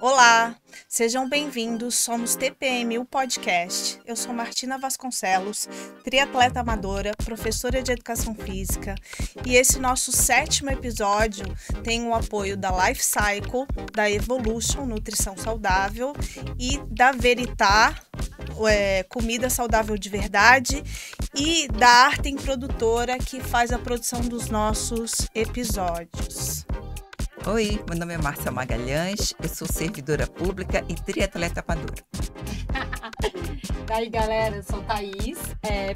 Olá, sejam bem-vindos. Somos TPM, o podcast. Eu sou Martina Vasconcelos, triatleta amadora, professora de educação física, e esse nosso 7º episódio tem o apoio da Life Cycle, da Evolution Nutrição Saudável e da Veritá, comida saudável de verdade, e da Artem Produtora, que faz a produção dos nossos episódios. Oi, meu nome é Márcia Magalhães, eu sou servidora pública e triatleta amadora. Daí, galera, eu sou Thaís,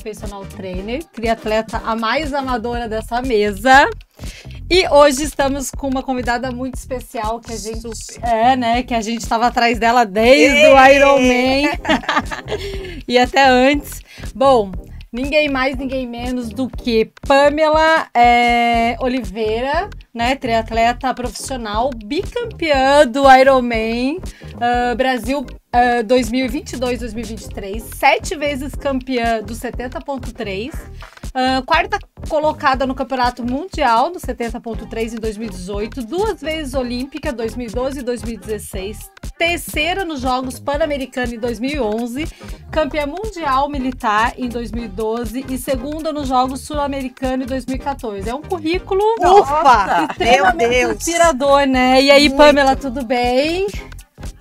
personal trainer, triatleta a mais amadora dessa mesa. E hoje estamos com uma convidada muito especial que a gente que a gente estava atrás dela desde o Ironman e até antes. Bom, ninguém mais, ninguém menos do que Pamela Oliveira, né, triatleta profissional, bicampeã do Ironman Brasil 2022-2023, 7 vezes campeã do 70.3, quarta colocada no Campeonato Mundial do 70.3 em 2018, 2 vezes olímpica, 2012 e 2016, terceira nos Jogos Pan-Americanos em 2011, campeã mundial militar em 2012 e segunda nos Jogos Sul-Americanos em 2014. É um currículo extremamente inspirador, né? E aí, Pamela, tudo bem?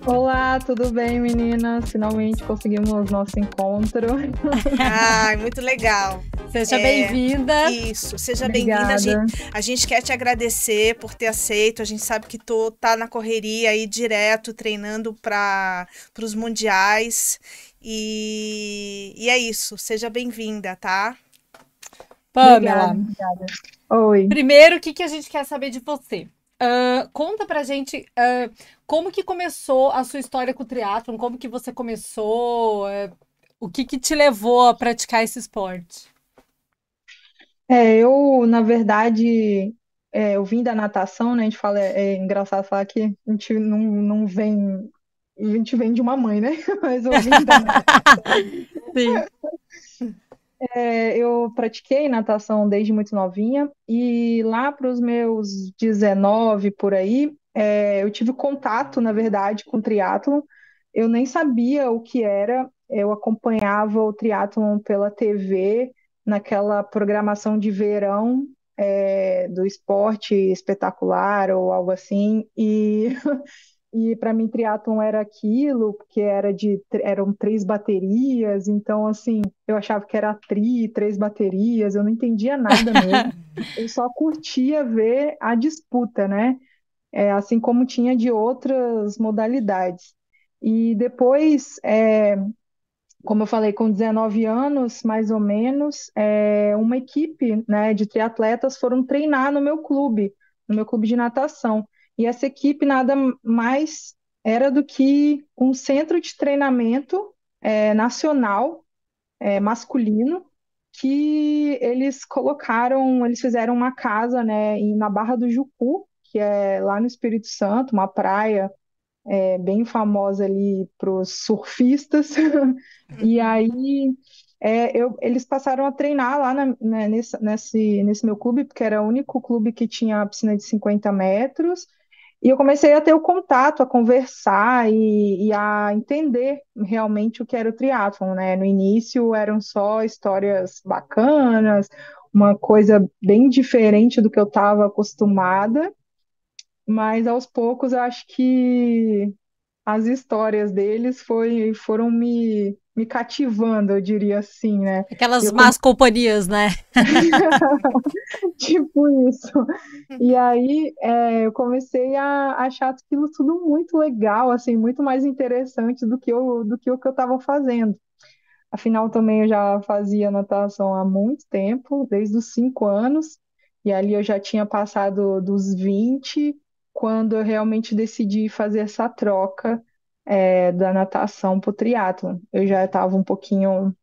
Olá, tudo bem, meninas? Finalmente conseguimos nosso encontro. Ai, muito legal. Seja bem-vinda. Isso, seja bem-vinda. A gente quer te agradecer por ter aceito. A gente sabe que tu tá na correria aí direto, treinando para os mundiais. E é isso, seja bem-vinda, tá? Pamela, obrigada. Oi. Primeiro, o que a gente quer saber de você? Conta pra gente como que começou a sua história com o triatlon, como que você começou, o que te levou a praticar esse esporte? Na verdade, eu vim da natação, né? A gente fala, é engraçado falar que a gente não vem, a gente vem de uma mãe, né? Mas eu vim da natação. Sim. Eu pratiquei natação desde muito novinha e lá para os meus 19 por aí, eu tive contato, na verdade, com triatlon. Eu nem sabia o que era, eu acompanhava o triatlon pela TV, naquela programação de verão, do esporte espetacular ou algo assim, e para mim triatlon era aquilo, porque eram 3 baterias, então assim, eu achava que era 3 baterias, eu não entendia nada mesmo. Eu só curtia ver a disputa, né? Assim como tinha de outras modalidades. E depois, como eu falei, com 19 anos, mais ou menos, uma equipe, né, de triatletas foram treinar no meu clube de natação. E essa equipe nada mais era do que um centro de treinamento nacional, masculino, que eles fizeram uma casa, né, na Barra do Jucu, que é lá no Espírito Santo, uma praia bem famosa ali para os surfistas. E aí eles passaram a treinar lá nesse meu clube, porque era o único clube que tinha a piscina de 50 metros. E eu comecei a ter o contato, a conversar e a entender realmente o que era o triatlon, né? No início eram só histórias bacanas, uma coisa bem diferente do que eu estava acostumada, mas aos poucos eu acho que as histórias deles foram me cativando, eu diria assim, né? Aquelas más companhias, né? Tipo isso. E aí eu comecei a achar aquilo tudo muito legal, assim, muito mais interessante do que o que eu estava fazendo. Afinal, também eu já fazia natação há muito tempo, desde os 5 anos, e ali eu já tinha passado dos 20 quando eu realmente decidi fazer essa troca da natação para o triatlon. Eu já estava um pouquinho,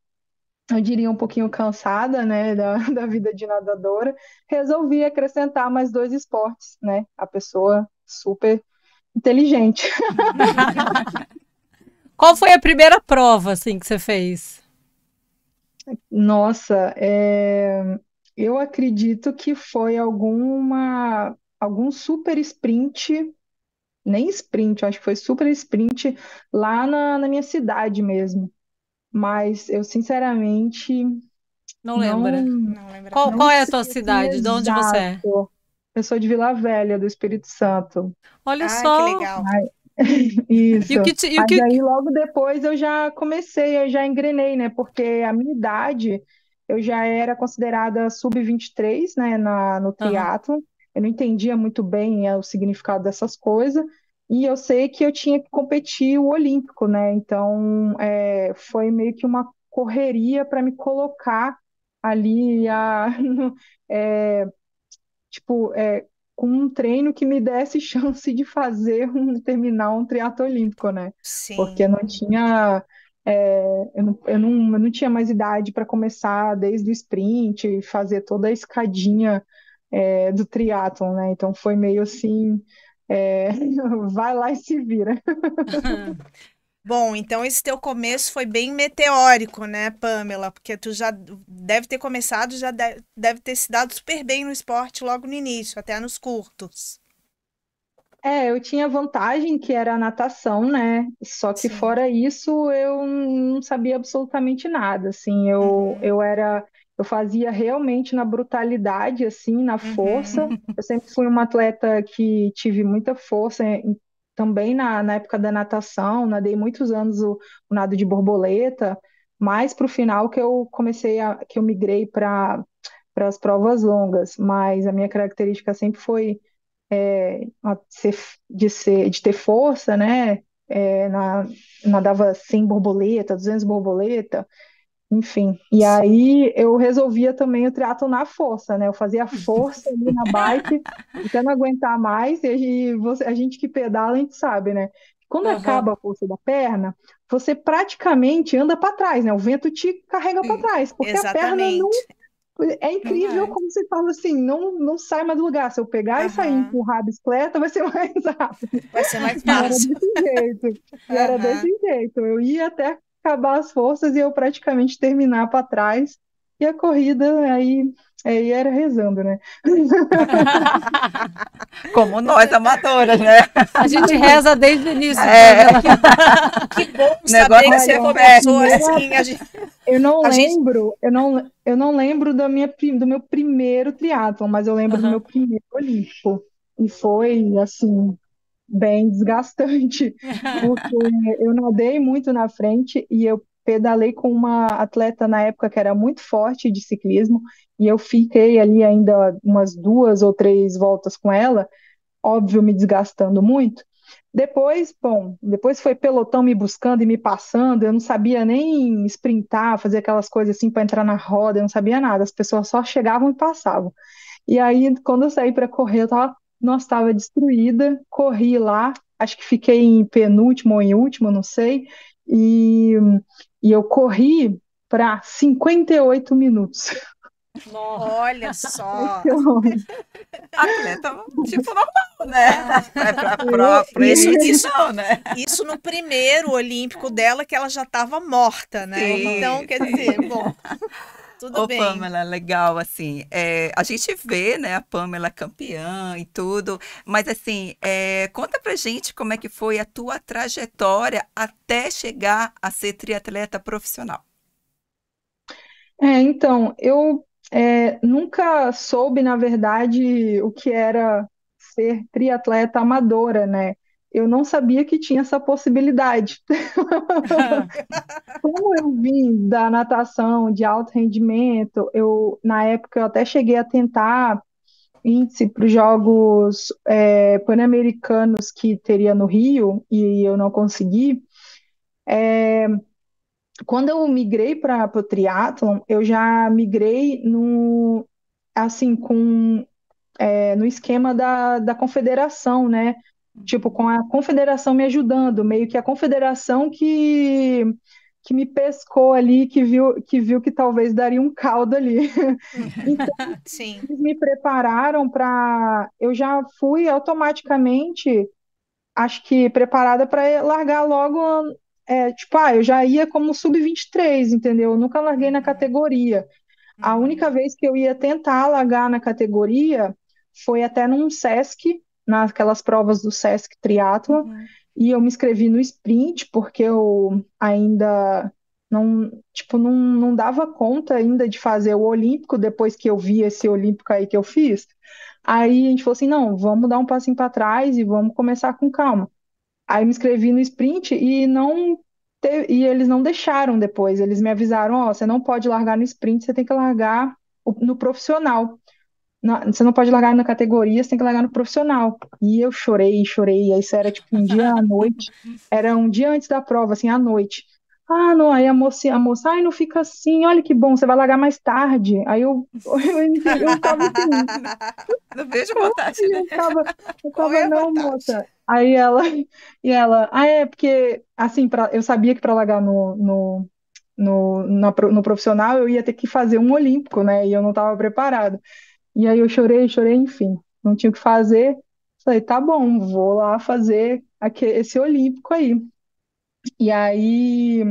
eu diria um pouquinho cansada, né, da vida de nadadora. Resolvi acrescentar mais 2 esportes, né? A pessoa super inteligente. Qual foi a primeira prova, assim, que você fez? Nossa, eu acredito que foi algum super sprint nem sprint, eu acho que foi super sprint lá na minha cidade mesmo. Mas eu, sinceramente, Não lembra. não, Não lembra Qual, não qual é a sei tua assim cidade? De onde você exato. é? Eu sou de Vila Velha, do Espírito Santo. Olha Ai, que só. legal. E o Isso. que te, e o Mas que... aí logo depois eu já comecei, eu já engrenei, né? Porque a minha idade eu já era considerada sub-23, né, no Aham. triatlo. Eu não entendia muito bem o significado dessas coisas. E eu sei que eu tinha que competir o olímpico, né? Então foi meio que uma correria para me colocar ali é, tipo, com um treino que me desse chance de terminar um triatlo olímpico, né? Porque Sim. eu não tinha, eu não tinha mais idade para começar desde o sprint e fazer toda a escadinha, do triatlo, né? Então foi meio assim, é, vai lá e se vira. Bom, então esse teu começo foi bem meteórico, né, Pamela? Porque tu já deve ter começado, já deve ter se dado super bem no esporte logo no início, até nos curtos. Eu tinha vantagem que era a natação, né? Só que Sim. fora isso, eu não sabia absolutamente nada, assim, Uhum, eu fazia realmente na brutalidade, assim, na força. uhum, Eu sempre fui uma atleta que tive muita força, também na época da natação, nadei muitos anos o nado de borboleta, mais para o final que eu migrei para as provas longas, mas a minha característica sempre foi de ter força, né? Nadava 100 borboleta, 200 borboleta, enfim. E sim. aí eu resolvia também o triatlo na força, né? Eu fazia força ali na bike, até não aguentar mais, e a gente que pedala, a gente sabe, né? Quando Aham. acaba a força da perna, você praticamente anda para trás, né? O vento te carrega para Sim, trás, porque a perna não Exatamente. é não incrível vai. como você fala assim, não sai mais do lugar. Se eu pegar e sair e Aham. empurrar a bicicleta, vai ser mais rápido. Vai ser mais E era fácil. desse jeito. E era desse Aham. jeito. Eu ia até acabar as forças e eu praticamente terminar para trás. E a corrida aí era rezando, né? Como nós, amadoras, né? A gente reza desde o início, É, Pamela. Que bom o negócio saber é que você ser Olha, a começou fé. primeira, assim. eu não A gente, lembro, eu não lembro do meu primeiro triatlon, mas eu lembro do meu Aham. primeiro olímpico. E foi assim, bem desgastante, porque eu nadei muito na frente e eu pedalei com uma atleta na época que era muito forte de ciclismo, e eu fiquei ali ainda umas 2 ou 3 voltas com ela, óbvio, me desgastando muito. Depois, bom, depois foi pelotão me buscando e me passando, eu não sabia nem sprintar, fazer aquelas coisas assim para entrar na roda, eu não sabia nada, as pessoas só chegavam e passavam. E aí, quando eu saí para correr, nossa, estava destruída, corri lá, acho que fiquei em penúltimo ou em último, não sei, e, e eu corri para 58 minutos. Nossa. olha só. Atleta, tipo, normal, né? Pra Isso, elite, isso, não, né? isso no primeiro Olímpico dela, que ela já estava morta, né? Aham. Então, Sim, quer dizer, sim. bom, tudo Ô, bem. Pamela, legal, assim, a gente vê, né, a Pamela campeã e tudo, mas assim, conta pra gente como é que foi a tua trajetória até chegar a ser triatleta profissional. Então, eu nunca soube, na verdade, o que era ser triatleta amadora, né? Eu não sabia que tinha essa possibilidade. Como eu vim da natação de alto rendimento, na época eu até cheguei a tentar índice para os Jogos Pan-Americanos que teria no Rio e eu não consegui. Quando eu migrei para o triatlon, eu já migrei no assim no esquema da confederação, né? Tipo, com a confederação me ajudando, meio que a confederação que me pescou ali, que viu que talvez daria um caldo ali. Então, Sim. eles me prepararam para. Eu já fui automaticamente, acho que preparada para largar logo. Tipo, eu já ia como sub-23, entendeu? Eu nunca larguei na Uhum, categoria. A única uhum, vez que eu ia tentar largar na categoria foi até num Sesc, naquelas provas do Sesc Triathlon, e eu me inscrevi no sprint, porque eu ainda não, tipo, não dava conta ainda de fazer o Olímpico, depois que eu vi esse Olímpico aí que eu fiz. Aí a gente falou assim, não, vamos dar um passinho para trás e vamos começar com calma. Aí me inscrevi no sprint e eles não deixaram depois. Eles me avisaram, ó, você não pode largar no sprint, você tem que largar no profissional. Você não pode largar na categoria, você tem que largar no profissional. E eu chorei, chorei. Aí isso era tipo um dia à noite, era um dia antes da prova, assim, à noite. Ah, não, aí a moça, ai, não fica assim, olha que bom, você vai largar mais tarde. Aí eu tava assim, Não vejo vontade, né? Qual é a não, vantagem? moça. E ela, é porque, assim, eu sabia que para largar no profissional eu ia ter que fazer um olímpico, né? E eu não estava preparada. E aí eu chorei, chorei, enfim, não tinha o que fazer. Falei, tá bom, vou lá fazer esse olímpico aí. E aí,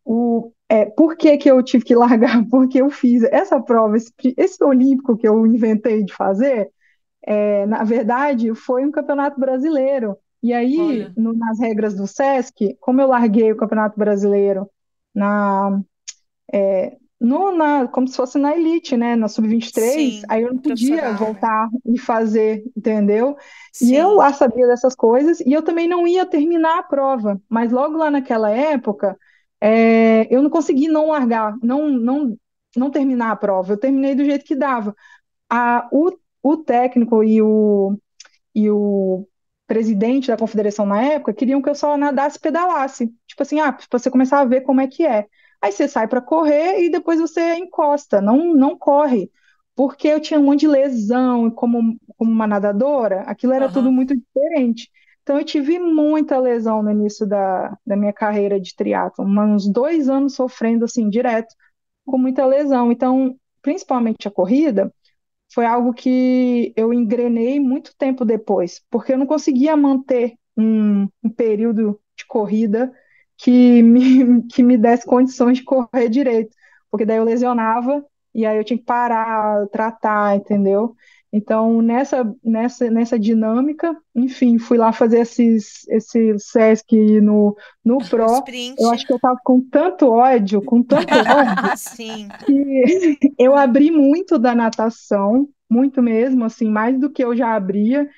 por que que eu tive que largar? Porque eu fiz essa prova, esse olímpico que eu inventei de fazer, na verdade, foi um campeonato brasileiro. E aí, Olha. nas regras do Sesc, como eu larguei o campeonato brasileiro na, como se fosse na elite, né, na sub-23, Sim, aí eu não no podia profissional, né? voltar e fazer, entendeu? E eu Sim. lá sabia dessas coisas e eu também não ia terminar a prova, mas logo lá naquela época, eu não consegui não largar, não terminar a prova, eu terminei do jeito que dava. O técnico e o presidente da confederação na época queriam que eu só nadasse e pedalasse. Tipo assim, pra você começar a ver como é que é. Aí você sai para correr e depois você encosta, não corre. Porque eu tinha um monte de lesão, como uma nadadora, aquilo era tudo Aham. muito diferente. Então eu tive muita lesão no início da minha carreira de triatlo, uns 2 anos sofrendo assim, direto, com muita lesão. Então, principalmente a corrida, foi algo que eu engrenei muito tempo depois, porque eu não conseguia manter um período de corrida que me desse condições de correr direito, porque daí eu lesionava e aí eu tinha que parar, tratar, entendeu? Então, nessa dinâmica, enfim, fui lá fazer esse SESC no No Pro. Eu sprint. acho que eu estava com tanto ódio, Sim. eu abri muito da natação, muito mesmo, assim, mais do que eu já abria.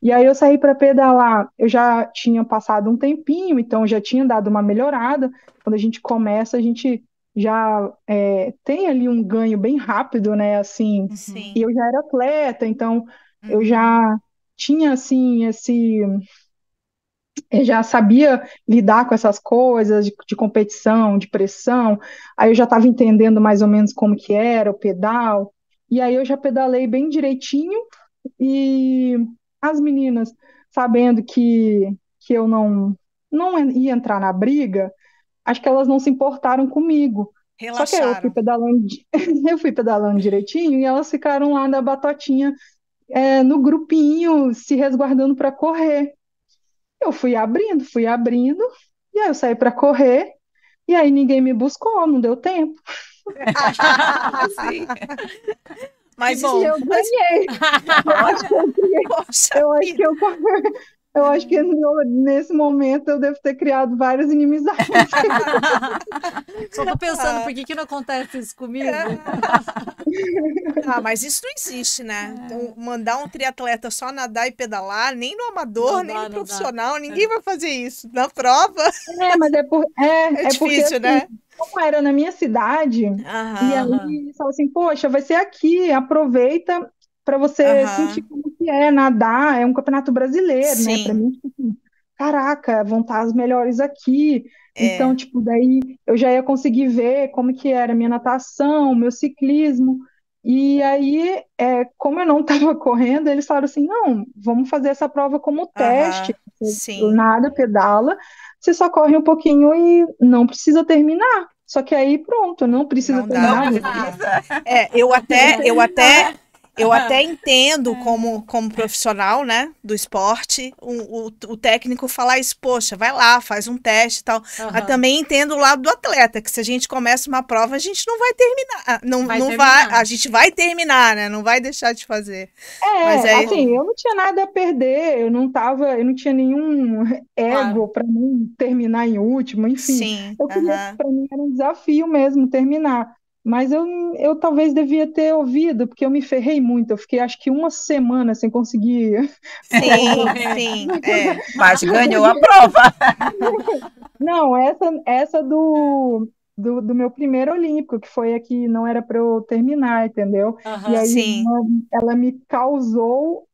E aí eu saí para pedalar, eu já tinha passado um tempinho, então já tinha dado uma melhorada. Quando a gente começa, a gente já tem ali um ganho bem rápido, né? Assim, e Sim. eu já era atleta, então eu Uhum. já tinha assim eu já sabia lidar com essas coisas de competição, de pressão, aí eu já estava entendendo mais ou menos como que era o pedal, e aí eu já pedalei bem direitinho, e as meninas, sabendo que eu não ia entrar na briga, acho que elas não se importaram comigo. Só que aí eu fui Relaxaram. pedalando, eu fui pedalando direitinho, e elas ficaram lá na batotinha, no grupinho, se resguardando para correr. Eu fui abrindo, e aí eu saí para correr, e aí ninguém me buscou, não deu tempo. Sim. Que Mas E bom. eu ganhei. Eu acho que olha, eu ganhei. poxa Eu acho que vida. eu acho que nesse momento eu devo ter criado várias inimizades. Só tô pensando, por que que não acontece isso comigo? Mas isso não existe, né? Então, mandar um triatleta só nadar e pedalar, nem no Não amador, nem dá, no não dá. profissional, ninguém vai fazer isso. Na prova Mas é é porque difícil, assim, né? como era na minha cidade, e Aham, aí Aham. eles falam assim, poxa, vai ser aqui, aproveita para você sentir aham. como que é nadar, é um campeonato brasileiro, né? Para Sim, mim, tipo assim, caraca, vão estar os melhores aqui. Então, é. tipo, daí eu já ia conseguir ver como que era a minha natação, meu ciclismo. E aí, como eu não estava correndo, eles falaram assim, não, vamos fazer essa prova como teste. Aham, sim. Nada, pedala, você só corre um pouquinho e não precisa terminar. Só que aí, pronto, não precisa Não dá Não para terminar. terminar. precisa. É, eu até eu até entendo como profissional, né, do esporte, o técnico falar isso, poxa, vai lá, faz um teste e tal. Mas também entendo o lado do atleta, que se a gente começa uma prova, a gente não vai terminar. Não vai, a gente vai terminar, né? Não vai deixar de fazer. Mas aí, assim, eu não tinha nada a perder, eu não tinha nenhum ego para mim terminar em último, enfim. sim, Eu queria, para mim era um desafio mesmo terminar. Mas eu talvez devia ter ouvido, porque eu me ferrei muito. Eu fiquei acho que uma semana sem conseguir. sim, Mas ganhou a prova. Não, essa do meu primeiro Olímpico, que foi a que não era para eu terminar, entendeu? E aí sim. ela me causou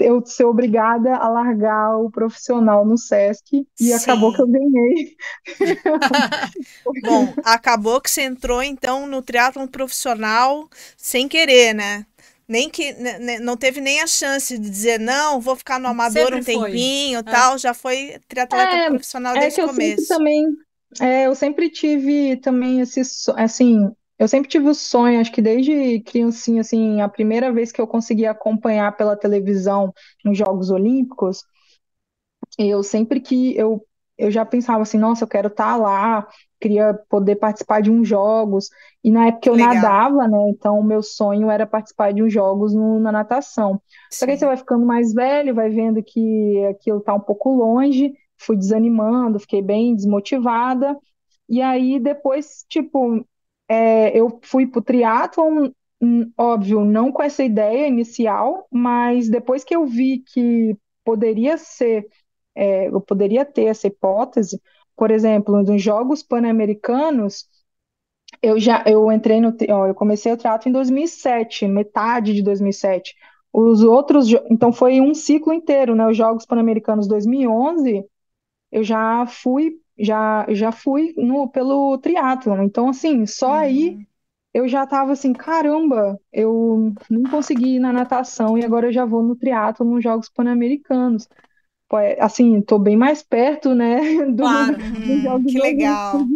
eu ser obrigada a largar o profissional no Sesc e acabou que eu Sim. ganhei. Bom, acabou que você entrou então no triatlon profissional sem querer, né? Nem que não teve nem a chance de dizer não, vou ficar no amador Sempre um foi. tempinho, tal, já foi triatleta profissional É desde que o eu sempre começo. também, eu sempre tive também assim, eu sempre tive o sonho, acho que desde criancinha, assim, a primeira vez que eu consegui acompanhar pela televisão os Jogos Olímpicos, eu sempre que eu já pensava assim, nossa, eu quero estar lá, queria poder participar de uns jogos. E na época Que eu legal. nadava, né? Então o meu sonho era participar de uns jogos na natação. Só que aí você Sim. vai ficando mais velho, vai vendo que aquilo tá um pouco longe, fui desanimando, fiquei bem desmotivada. E aí depois, tipo, eu fui pro triatlon, óbvio, não com essa ideia inicial, mas depois que eu vi que poderia ser eu poderia ter essa hipótese, por exemplo, nos Jogos Pan-Americanos, eu entrei eu comecei o triatlo em 2007, metade de 2007. Os outros, então foi um ciclo inteiro, né? Os Jogos Pan-Americanos 2011, eu já fui pelo triatlon. Então assim, só aí eu já estava assim, caramba, eu não consegui ir na natação e agora eu já vou no triatlo nos Jogos Pan-Americanos. Assim, estou bem mais perto, né, Claro. dos Jogos Que Olímpicos, legal.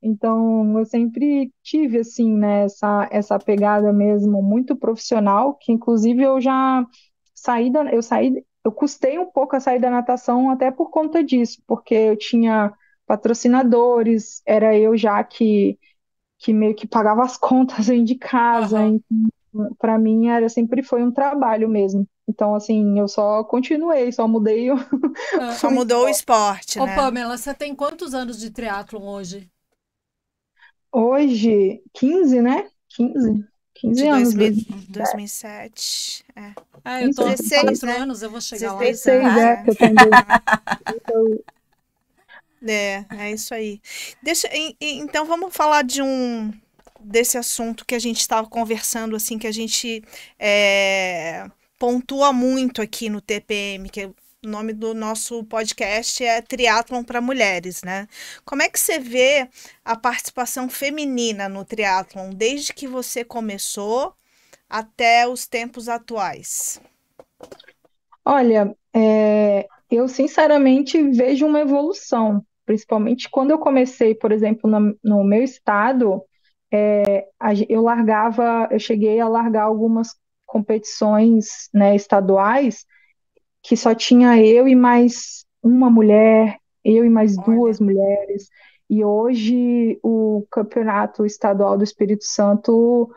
então eu sempre tive, assim, né, essa pegada mesmo muito profissional, que inclusive eu custei um pouco a sair da natação até por conta disso, porque eu tinha patrocinadores, era eu já que meio que pagava as contas aí de casa, para mim sempre foi um trabalho mesmo. Então, assim, eu só continuei, só mudei Só o mudou o esporte. esporte, Ô, né? Pamela, você tem quantos anos de triatlon hoje? Hoje, 15, né? 15 De anos, 2000, 2007. 2007. Eu tô com 16, 4 né? anos, eu vou chegar lá. 16 anos, 16, é. que eu tenho. Eu- É isso aí. Então vamos falar desse assunto que a gente estava conversando, assim, que a gente pontua muito aqui no TPM, que o nome do nosso podcast é Triatlon para Mulheres, né? Como é que você vê a participação feminina no triatlon, desde que você começou até os tempos atuais? Olha, eu sinceramente vejo uma evolução, principalmente quando eu comecei, por exemplo, no meu estado, eu cheguei a largar algumas competições, né, estaduais que só tinha eu e mais uma mulher, eu e mais Olha, duas mulheres. E hoje o Campeonato Estadual do Espírito Santo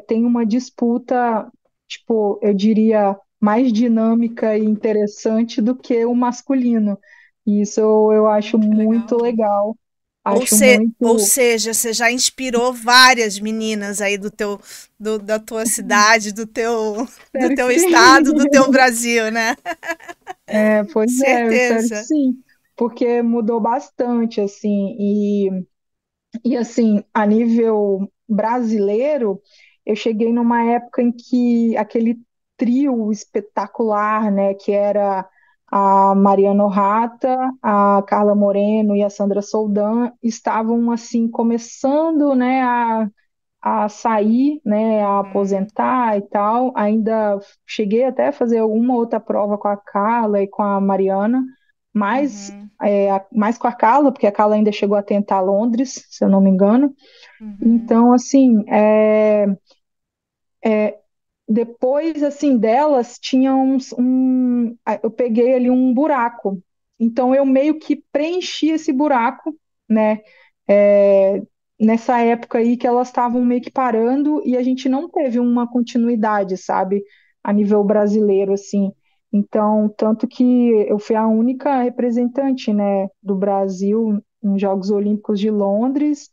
tem uma disputa, tipo, eu diria, mais dinâmica e interessante do que o masculino. E isso eu acho Que muito legal. legal. Ou, Acho se, ou muito. seja, você já inspirou várias meninas aí da tua cidade, do Espero que teu sim. estado, do teu Brasil, né? Pois é, eu espero que Certeza. sim, porque mudou bastante, assim, e assim, a nível brasileiro, eu cheguei numa época em que aquele trio espetacular, né, que era a Mariana Horrata, a Carla Moreno e a Sandra Soldan, estavam assim começando, né, a sair, né, a Uhum, aposentar e tal. Ainda cheguei até a fazer alguma outra prova com a Carla e com a Mariana, mas uhum, mais com a Carla, porque a Carla ainda chegou a tentar Londres, se eu não me engano. uhum. Então, assim, Depois, assim, delas, tinha eu peguei ali um buraco. Então, eu meio que preenchi esse buraco, né? É, nessa época aí que elas estavam meio que parando e a gente não teve uma continuidade, sabe? A nível brasileiro, assim. Então, tanto que eu fui a única representante, né, do Brasil nos Jogos Olímpicos de Londres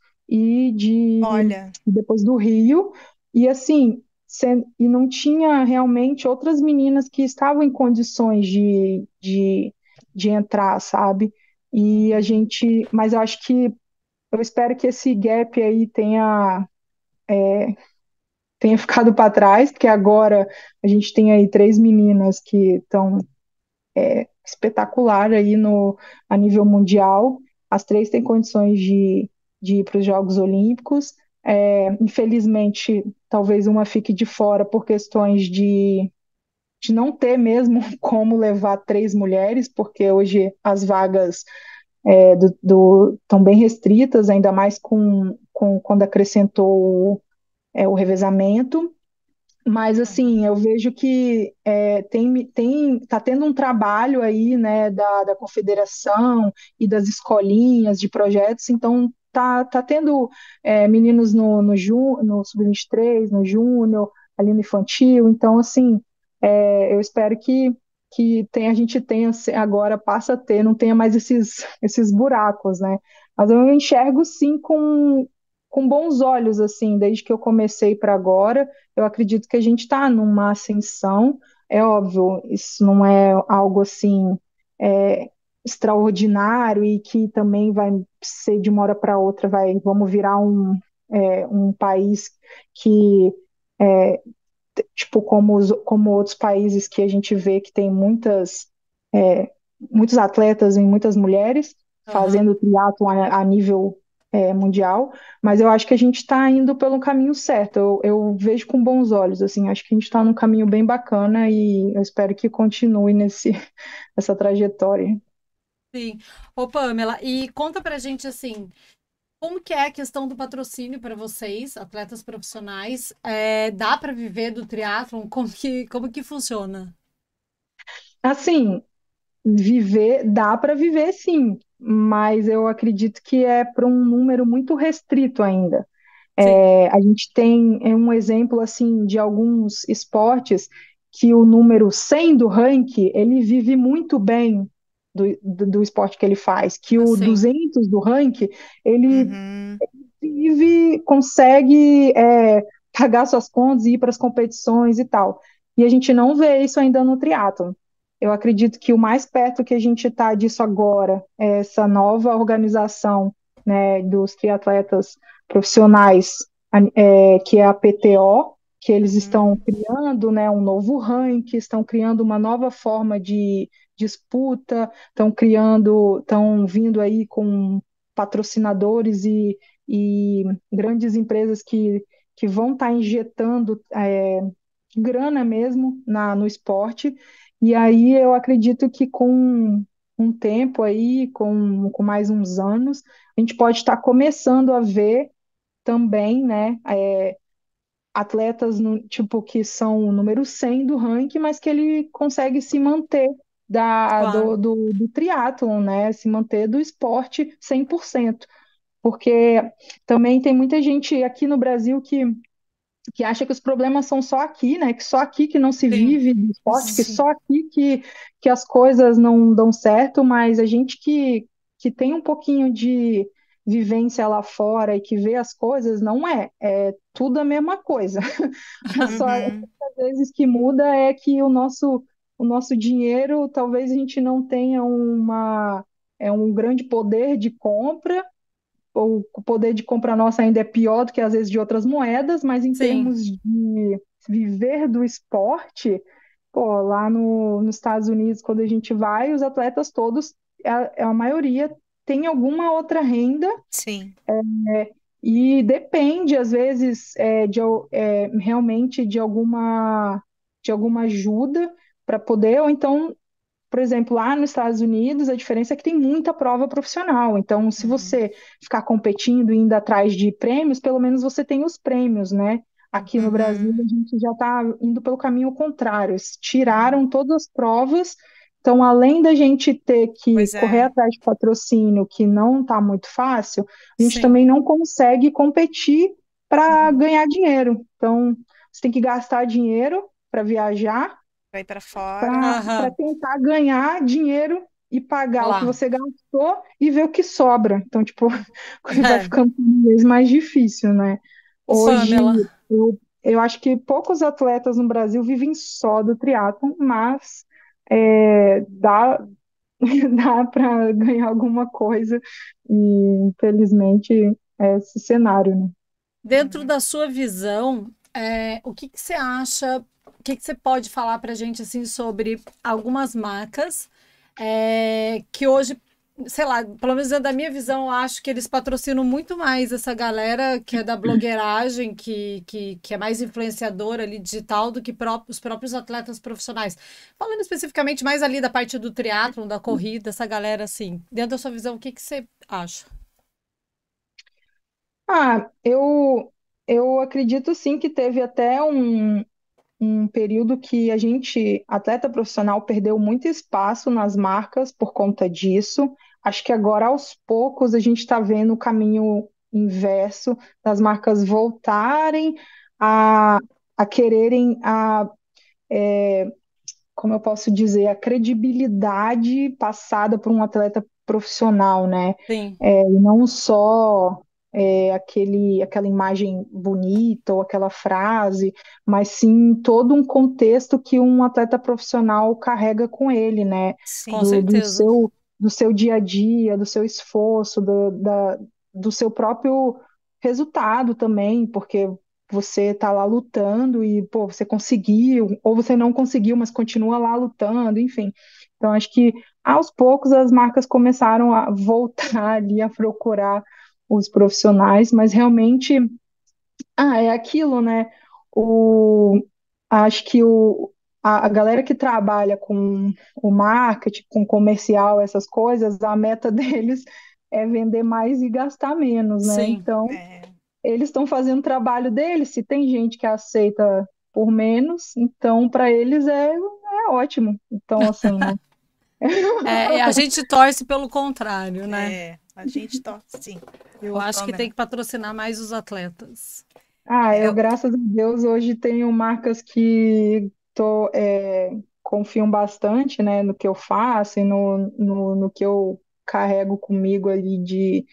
Olha, depois do Rio. E assim, e não tinha realmente outras meninas que estavam em condições de entrar, sabe? E a gente, mas eu acho que eu espero que esse gap aí tenha ficado para trás, porque agora a gente tem aí três meninas que estão espetacular aí no, a nível mundial. As três têm condições de ir para os Jogos Olímpicos. Infelizmente, talvez uma fique de fora por questões de não ter mesmo como levar três mulheres, porque hoje as vagas estão bem restritas, ainda mais com quando acrescentou o revezamento. Mas assim, eu vejo que tá tendo um trabalho aí, né, da confederação e das escolinhas de projetos, então tá tendo meninos no sub-23, no júnior, ali no infantil, então assim, eu espero que a gente tenha agora, passa a ter, não tenha mais esses buracos, né? Mas eu enxergo sim com bons olhos, assim, desde que eu comecei para agora. Eu acredito que a gente está numa ascensão. É óbvio, isso não é algo assim é, extraordinário e que também vai ser de uma hora para outra, vamos virar um país que, tipo, como outros países que a gente vê que tem é, muitos atletas e muitas mulheres Aham. fazendo triatlo a nível mundial, mas eu acho que a gente está indo pelo caminho certo. Eu vejo com bons olhos, assim, acho que a gente está num caminho bem bacana e eu espero que continue nessa trajetória. Sim. Ô, Pamela, e conta pra gente assim, como que é a questão do patrocínio para vocês, atletas profissionais? Dá para viver do triatlon? Como que funciona? Assim, dá para viver sim, mas eu acredito que é para um número muito restrito ainda. Sim, A gente tem um exemplo assim de alguns esportes que o número 100 do ranking, ele vive muito bem do esporte que ele faz, que o assim. 200 do ranking, ele uhum, consegue pagar suas contas e ir para as competições e tal. E a gente não vê isso ainda no triatlo. Eu acredito que o mais perto que a gente está disso agora é essa nova organização, né, dos triatletas profissionais, que é a PTO, que eles estão uhum, criando, né, um novo ranking, estão criando uma nova forma de disputa, estão vindo aí com patrocinadores e grandes empresas que vão estar injetando grana mesmo no esporte. E aí eu acredito que com um tempo aí, com mais uns anos, a gente pode estar começando a ver também, né, atletas tipo que são o número 100 do ranking, mas que ele consegue se manter Claro. do triatlon, né, se manter do esporte 100%. Porque também tem muita gente aqui no Brasil que acha que os problemas são só aqui, né? Que só aqui que não se Sim, vive do esporte, que sim, só aqui que as coisas não dão certo, mas a gente que tem um pouquinho de vivência lá fora e que vê as coisas, não é tudo a mesma coisa. Só uhum, às vezes que muda é que o nosso dinheiro, talvez a gente não tenha um grande poder de compra, o poder de compra nossa ainda é pior do que às vezes de outras moedas, mas em sim, termos de viver do esporte, pô, lá nos Estados Unidos, quando a gente vai, os atletas todos, a maioria tem alguma outra renda sim, e depende, às vezes, realmente de alguma ajuda para poder, ou então por exemplo, lá nos Estados Unidos, a diferença é que tem muita prova profissional. Então, se uhum, você ficar competindo e indo atrás de prêmios, pelo menos você tem os prêmios, né? Aqui no Brasil, Uhum. a gente já está indo pelo caminho contrário. Eles tiraram todas as provas. Então, além da gente ter que Pois correr é. atrás de patrocínio, que não está muito fácil, a gente Sim. também não consegue competir para Uhum. ganhar dinheiro. Então, você tem que gastar dinheiro para viajar, Vai para fora. para Aham. tentar ganhar dinheiro e pagar o que Lá. você gastou e ver o que sobra. Então, tipo, vai É. ficando cada vez mais difícil, né? Ô, Hoje, Pamela. eu acho que poucos atletas no Brasil vivem só do triatlon, mas dá, dá para ganhar alguma coisa e, infelizmente, é esse cenário, né? Dentro Uhum. da sua visão, o que que você acha? O que que você pode falar para a gente assim sobre algumas marcas que hoje, sei lá, pelo menos dentro da minha visão, eu acho que eles patrocinam muito mais essa galera que é da blogueiragem, que é mais influenciadora ali digital do que os próprios atletas profissionais. Falando especificamente mais ali da parte do triatlon, da corrida, essa galera assim. Dentro da sua visão, o que que você acha? Ah, eu acredito sim que teve até um período que a gente, atleta profissional, perdeu muito espaço nas marcas por conta disso. Acho que agora, aos poucos, a gente está vendo o caminho inverso das marcas voltarem a, a quererem como eu posso dizer, a credibilidade passada por um atleta profissional, né? Sim, E não só aquela imagem bonita ou aquela frase, mas sim todo um contexto que um atleta profissional carrega com ele, né? com Sim. certeza. Do seu dia a dia, do seu esforço, do seu próprio resultado também, porque você está lá lutando e, pô, você conseguiu, ou você não conseguiu, mas continua lá lutando, enfim. Então, acho que aos poucos as marcas começaram a voltar ali a procurar os profissionais, mas realmente, é aquilo, né? O, acho que a galera que trabalha com o marketing, com comercial, essas coisas, a meta deles é vender mais e gastar menos, né? Sim. Então, É. eles estão fazendo o trabalho deles. Se tem gente que aceita por menos, então para eles é ótimo. Então, assim, né? É, a gente torce pelo contrário, né? É. A gente torce, sim. Eu Ô, acho que tem Pamela, que patrocinar mais os atletas. Eu, eu, graças a Deus, hoje tenho marcas que confiam bastante, né, no que eu faço e no que eu carrego comigo ali de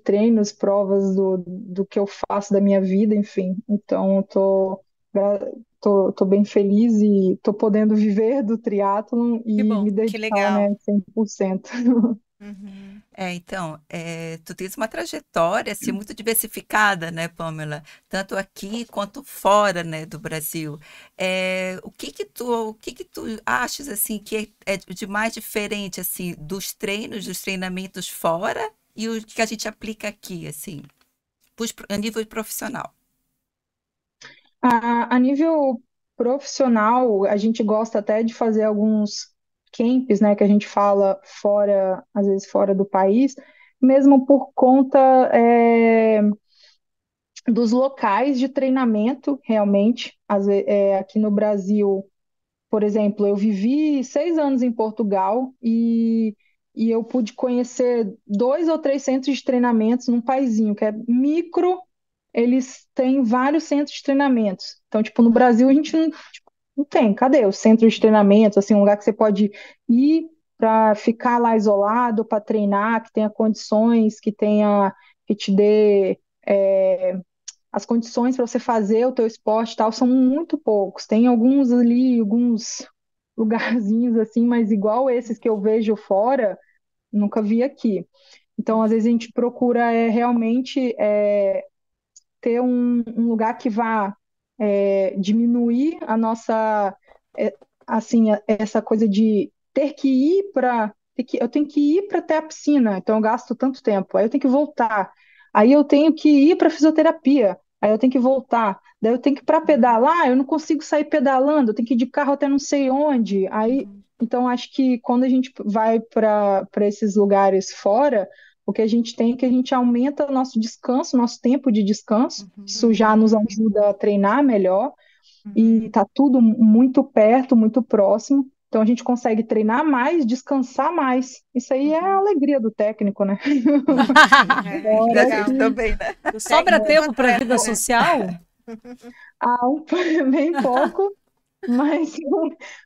treinos, provas do que eu faço da minha vida, enfim. Então, tô bem feliz e tô podendo viver do triatlon Que e bom. me Que dedicar, legal. né, 100%. Uhum. então, tu tens uma trajetória assim, muito diversificada, né, Pamela? Tanto aqui quanto fora, né, do Brasil. O que que tu achas assim que é de mais diferente assim dos treinos, dos treinamentos fora e o que a gente aplica aqui, assim, a nível profissional? A nível profissional, a gente gosta até de fazer alguns camps, né, que a gente fala fora, às vezes fora do país, mesmo por conta dos locais de treinamento, realmente. Aqui no Brasil, por exemplo, eu vivi 6 anos em Portugal e eu pude conhecer 2 ou 3 centros de treinamentos num paizinho que é micro. Eles têm vários centros de treinamentos. Então, tipo, no Brasil a gente não tem. Cadê os centros de treinamento? Assim, um lugar que você pode ir para ficar lá isolado, para treinar, que tenha condições, que te dê as condições para você fazer o teu esporte e tal, são muito poucos. Tem alguns ali, alguns lugarzinhos assim, mas igual esses que eu vejo fora, nunca vi aqui. Então, às vezes a gente procura realmente ter um lugar que vá diminuir a nossa, é, assim, essa coisa de ter que ir para, eu tenho que ir para até a piscina, então eu gasto tanto tempo, aí eu tenho que voltar, aí eu tenho que ir para fisioterapia, aí eu tenho que voltar, daí eu tenho que ir para pedalar, eu não consigo sair pedalando, eu tenho que ir de carro até não sei onde, aí, Uhum. então acho que quando a gente vai para esses lugares fora o que a gente tem é que a gente aumenta o nosso descanso, nosso tempo de descanso. Isso já nos ajuda a treinar melhor e tá tudo muito perto, muito próximo. Então a gente consegue treinar mais, descansar mais. Isso aí é a alegria do técnico, né? Que Da legal. gente também, né? Do Sobra técnico tempo para atleta, vida né? social? Bem pouco, mas,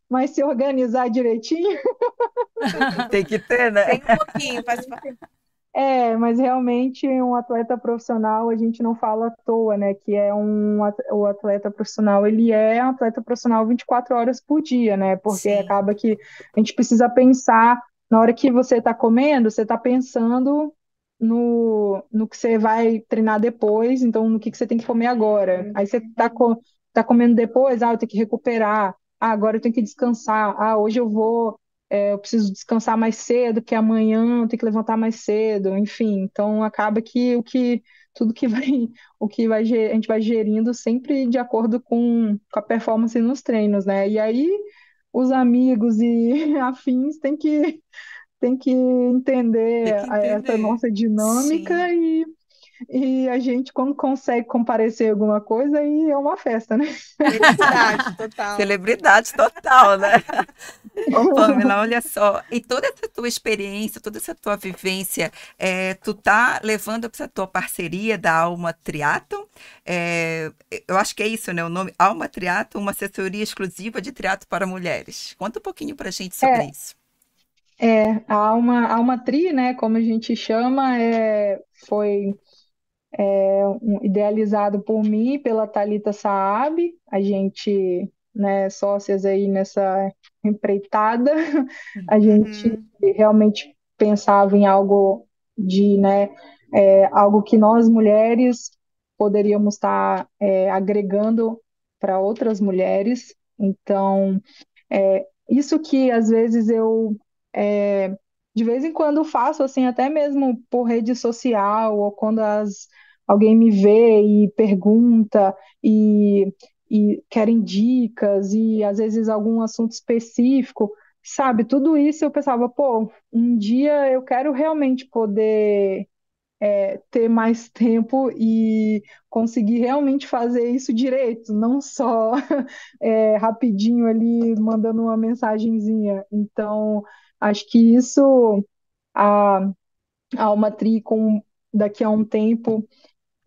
mas se organizar direitinho. Tem que ter, né? Tem um pouquinho, Mas realmente um atleta profissional, a gente não fala à toa, né? Que é o atleta profissional, ele é um atleta profissional 24 horas por dia, né? Porque sim. acaba que a gente precisa pensar, na hora que você está comendo, você está pensando no que você vai treinar depois, então no que você tem que comer agora. Aí você tá comendo depois, eu tenho que recuperar, agora eu tenho que descansar, hoje eu preciso descansar mais cedo, que amanhã eu tenho que levantar mais cedo, enfim. Então acaba que tudo que vai, a gente vai gerindo sempre de acordo com a performance nos treinos, né? E aí os amigos e afins têm que Tem entender que essa entender. nossa dinâmica Sim. e a gente, quando consegue comparecer alguma coisa, aí é uma festa, né? Felicidade total. Celebridade total, né? Ô, Pamela, olha só, e toda essa tua experiência, toda essa tua vivência, tu tá levando para essa tua parceria da Alma Triathlon, eu acho que é isso, né? O nome Alma Triathlon, uma assessoria exclusiva de triatlo para mulheres. Conta um pouquinho pra gente sobre É, isso. a Alma Tri, né, como a gente chama, foi idealizado por mim e pela Thalita Saab, a gente, né, sócias aí nessa empreitada, a gente Uhum. realmente pensava em algo né, algo que nós mulheres poderíamos estar agregando para outras mulheres. Então, isso que às vezes é, de vez em quando faço, assim, até mesmo por rede social, ou quando alguém me vê e pergunta e querem dicas, e às vezes algum assunto específico, sabe? Tudo isso eu pensava, pô, um dia eu quero realmente poder ter mais tempo e conseguir realmente fazer isso direito, não só rapidinho ali mandando uma mensagenzinha. Então, acho que isso a, a Almatri com daqui a um tempo,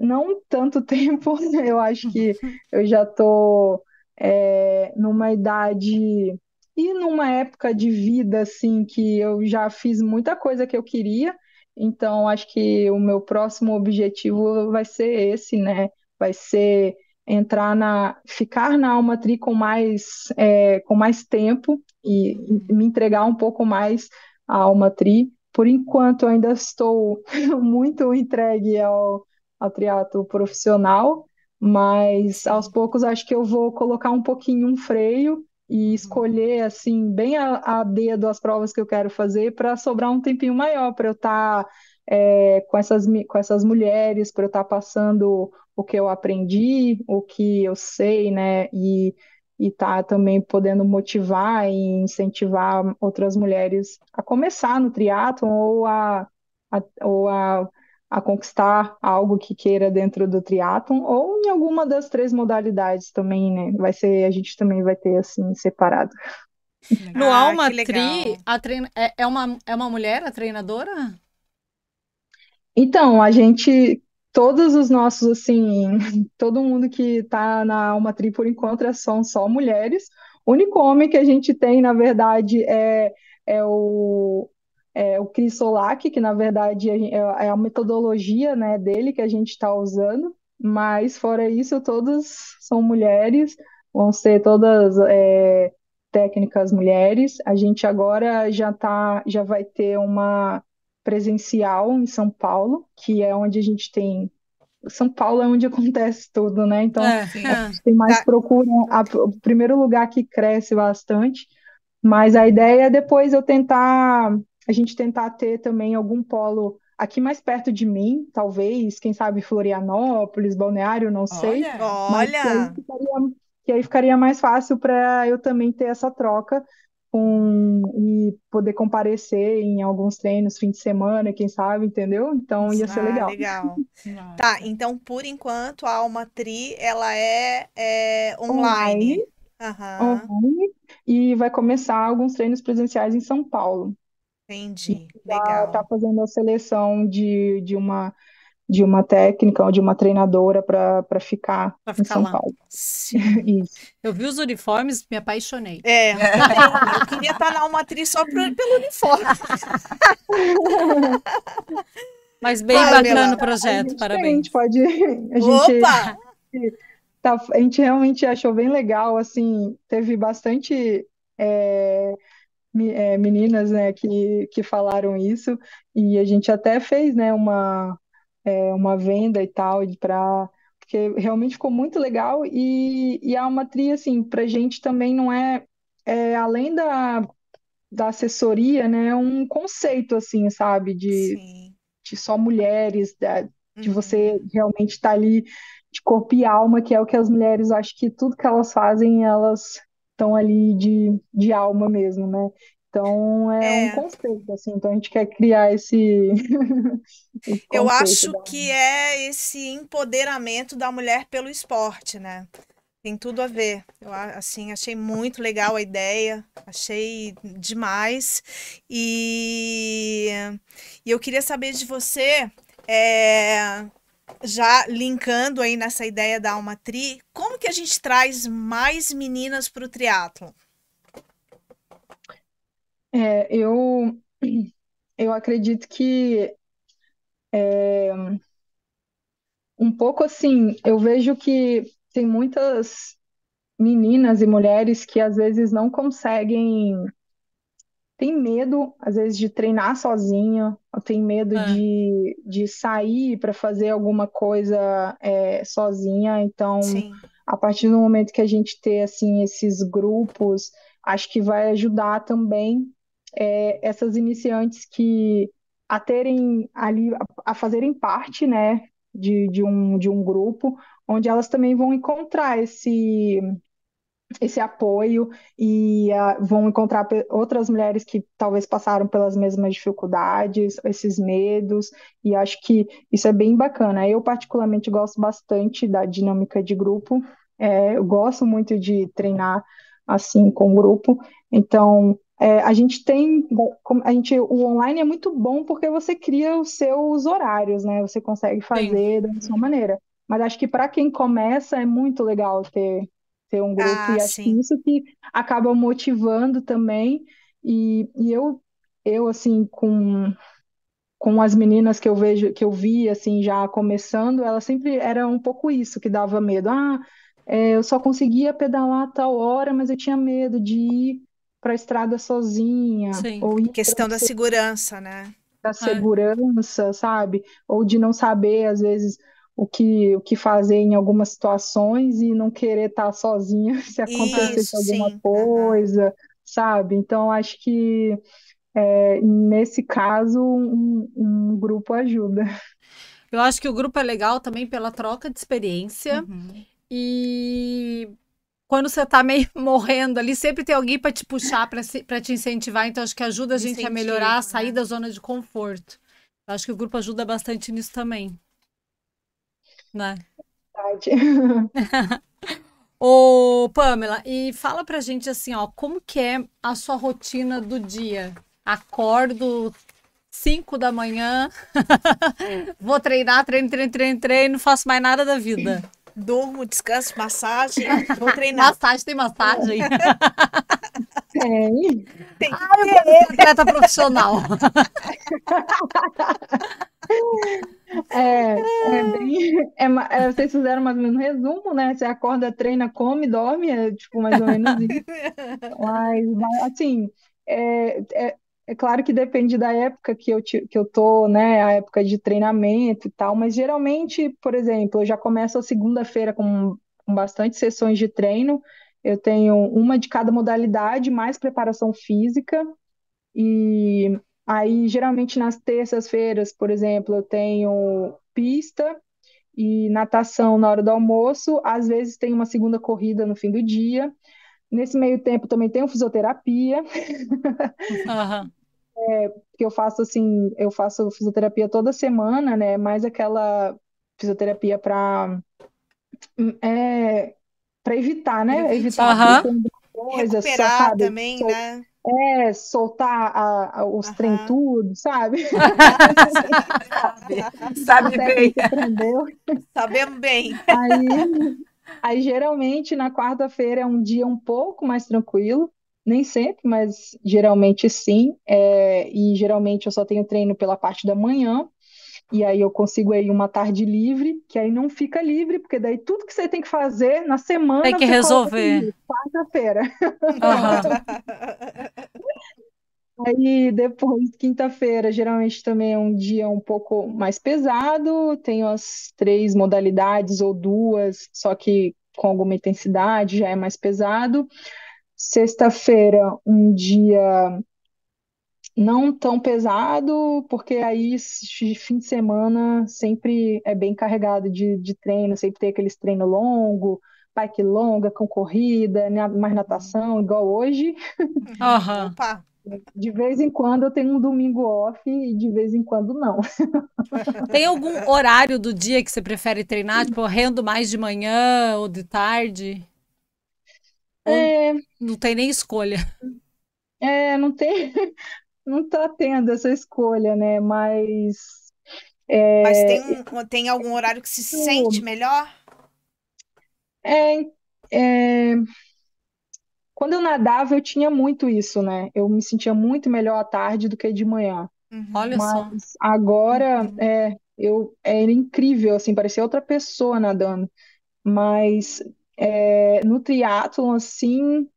não tanto tempo, eu acho que eu já estou numa idade e numa época de vida assim que eu já fiz muita coisa que eu queria, então acho que o meu próximo objetivo vai ser esse, né? Vai ser ficar na Almatri com mais tempo e me entregar um pouco mais à Almatri. Por enquanto, eu ainda estou muito entregue ao triatlo profissional, mas aos Sim. poucos acho que eu vou colocar um pouquinho um freio e escolher assim bem a dedo as provas que eu quero fazer para sobrar um tempinho maior para eu estar com essas mulheres, para eu estar passando o que eu aprendi, o que eu sei, né? E tá também podendo motivar e incentivar outras mulheres a começar no triatlon ou a conquistar algo que queira dentro do triatlon ou em alguma das três modalidades também, né? A gente também vai ter assim separado. No Que Alma Tri, legal. é uma mulher a treinadora? Então, todos os nossos, assim, todo mundo que está na Alma Tri por enquanto são só mulheres. O único homem que a gente tem, na verdade, é o Chris Solak, que na verdade é a metodologia, né, dele que a gente está usando. Mas fora isso, todas são mulheres, vão ser todas técnicas mulheres. A gente agora já vai ter uma presencial em São Paulo, que é onde a gente tem. São Paulo é onde acontece tudo, né? Então, a Sim. gente tem mais Tá. procura, o primeiro lugar que cresce bastante, mas a ideia é depois a gente tentar ter também algum polo aqui mais perto de mim, talvez, quem sabe Florianópolis, Balneário, não sei, Olha, mas Olha, que aí ficaria mais fácil para eu também ter essa troca, e poder comparecer em alguns treinos fim de semana, quem sabe, entendeu? Então ia ser Ah, legal. legal. Tá, Massa. então por enquanto a Alma Tri ela Online, online. Aham, online, e vai começar alguns treinos presenciais em São Paulo. entendi. Já está Legal. fazendo a seleção de uma técnica ou de uma treinadora para ficar Pra em ficar São lá. Paulo. Sim. Isso. Eu vi os uniformes, me apaixonei. Também. Eu queria estar na Alma Tri só pelo uniforme. Mas bem bacana Pamela. o projeto, A gente parabéns. pode, a gente Opa! a gente realmente achou bem legal, assim, teve bastante é, meninas, né, que falaram isso, e a gente até fez, né, uma venda e tal, porque realmente ficou muito legal, e a Almatria, assim, pra gente também não além da assessoria, né, é um conceito, assim, sabe, Sim. de só mulheres, de você Uhum. realmente estar ali de corpo e alma, que é o que as mulheres, acho que tudo que elas fazem, elas estão ali de alma mesmo, né? Então é um É, conceito, assim, então a gente quer criar esse eu conceito acho da. que é esse empoderamento da mulher pelo esporte, né? Tem tudo a ver. Assim, achei muito legal a ideia, achei demais. E, e eu queria saber de você, é, já linkando aí nessa ideia da Alma Tri, como que a gente traz mais meninas para o triatlo? Eu acredito que um pouco assim, eu vejo que tem muitas meninas e mulheres que às vezes não conseguem, tem medo, às vezes, de treinar sozinha, ou tem medo Ah, de sair para fazer alguma coisa sozinha. Então, Sim. a partir do momento que a gente ter assim esses grupos, acho que vai ajudar também essas iniciantes que a terem ali, a fazerem parte, né, de um grupo, onde elas também vão encontrar esse apoio e vão encontrar outras mulheres que talvez passaram pelas mesmas dificuldades, esses medos, e acho que isso é bem bacana. Eu, particularmente, gosto bastante da dinâmica de grupo, eu gosto muito de treinar assim com grupo, então. A gente tem, o online é muito bom porque você cria os seus horários, né? Você consegue sim. fazer da sua maneira. Mas acho que para quem começa é muito legal ter um grupo, Ah, e acho que sim. isso que acaba motivando também. E eu assim, com as meninas que eu vejo, que eu vi, assim, já começando, ela sempre era um pouco isso que dava medo. Eu só conseguia pedalar a tal hora, mas eu tinha medo de ir para a estrada sozinha, Sim. ou ir para Questão da segurança, né? da É. segurança, sabe? Ou de não saber, às vezes, o que fazer em algumas situações e não querer estar sozinha se É. acontecesse Isso, alguma sim. Aham. coisa, sabe? Então, acho que nesse caso, um grupo ajuda. Eu acho que o grupo é legal também pela troca de experiência Uhum. e quando você tá meio morrendo ali, sempre tem alguém para te puxar, para te incentivar. Então, acho que ajuda a gente a melhorar, a Incentivo, sair né? da zona de conforto. Eu acho que o grupo ajuda bastante nisso também, né? Ô, Pamela, e fala pra gente assim, ó, como que é a sua rotina do dia? Acordo 5 da manhã, vou treinar, treino, não faço mais nada da vida. Durmo, descanso, massagem, vou treinar. Massagem, tem massagem. Tem. Tem que Eu quero ser ter. atleta profissional. Vocês fizeram mais ou menos um resumo, né? Você acorda, treina, come, dorme, tipo mais ou menos isso. Mas, assim, é, é, é claro que depende da época que eu tô, né? A época de treinamento e tal, mas geralmente, por exemplo, eu já começo a segunda-feira com bastante sessões de treino. Eu tenho uma de cada modalidade, mais preparação física, e aí geralmente nas terças-feiras, por exemplo, eu tenho pista e natação na hora do almoço, às vezes tem uma segunda corrida no fim do dia. Nesse meio tempo também tenho fisioterapia, Aham. que eu faço assim, eu faço fisioterapia toda semana, né? Mais aquela fisioterapia é, para evitar, né? Evitar a Aham. questão de coisas, Recuperar sabe? também, né? Soltar os trem Aham. tudo, sabe? Sabe, A sabe bem. técnica prendeu. Sabemos bem. Aí, aí geralmente na quarta-feira é um dia um pouco mais tranquilo. Nem sempre, mas geralmente sim. E geralmente eu só tenho treino pela parte da manhã. E aí eu consigo aí uma tarde livre, que aí não fica livre, porque daí tudo que você tem que fazer na Tem semana que você coloca resolver. em quarta-feira. Aham. Aí depois, quinta-feira, geralmente também é um dia um pouco mais pesado, tenho as três modalidades ou duas, só que com alguma intensidade, já é mais pesado. Sexta-feira, um dia não tão pesado, porque aí fim de semana sempre é bem carregado de treino, sempre tem aqueles treino longo, bike longa com corrida, mais natação, igual hoje. Aham. Opa! De vez em quando eu tenho um domingo off e de vez em quando não. Tem algum horário do dia que você prefere treinar? Tipo, eu rendo mais de manhã ou de tarde? Ou É, não tem nem escolha? não tem, não tá tendo essa escolha, né? Mas Mas tem, é, tem algum horário que se sente isso- melhor? é, é, quando eu nadava, eu tinha muito isso, né? Eu me sentia muito melhor à tarde do que de manhã. Olha Uhum. Mas só. agora Uhum. era incrível, assim, parecia outra pessoa nadando. Mas no triatlon, assim,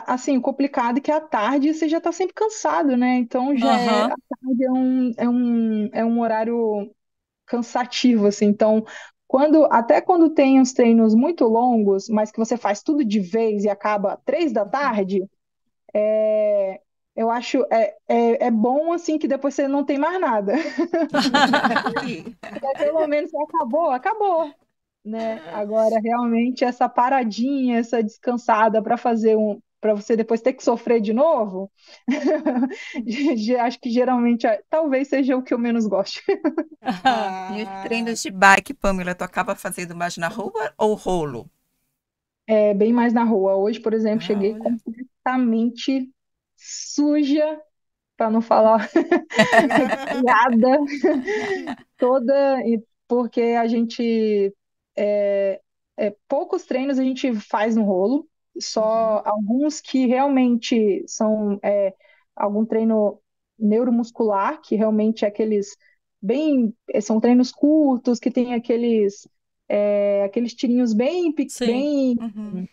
assim, o complicado é que à tarde você já está sempre cansado, né? Então Aham. à tarde é um horário cansativo, assim. Então, até quando tem uns treinos muito longos, mas que você faz tudo de vez e acaba 3 da tarde, eu acho é bom assim que depois você não tem mais nada. Aí, pelo menos você acabou, acabou, né? Agora, realmente, essa paradinha, essa descansada para você depois ter que sofrer de novo, acho que geralmente talvez seja o que eu menos gosto. E os Ah, treinos de bike, Pamela, tu acaba fazendo mais na rua ou rolo? É bem mais na rua. Hoje, por exemplo, Ah, cheguei olha. completamente suja, para não falar molhada, toda, porque a gente poucos treinos a gente faz no rolo, Uhum. só alguns que realmente são algum treino neuromuscular, que realmente é aqueles são treinos curtos, que tem aqueles tirinhos Sim. bem Uhum.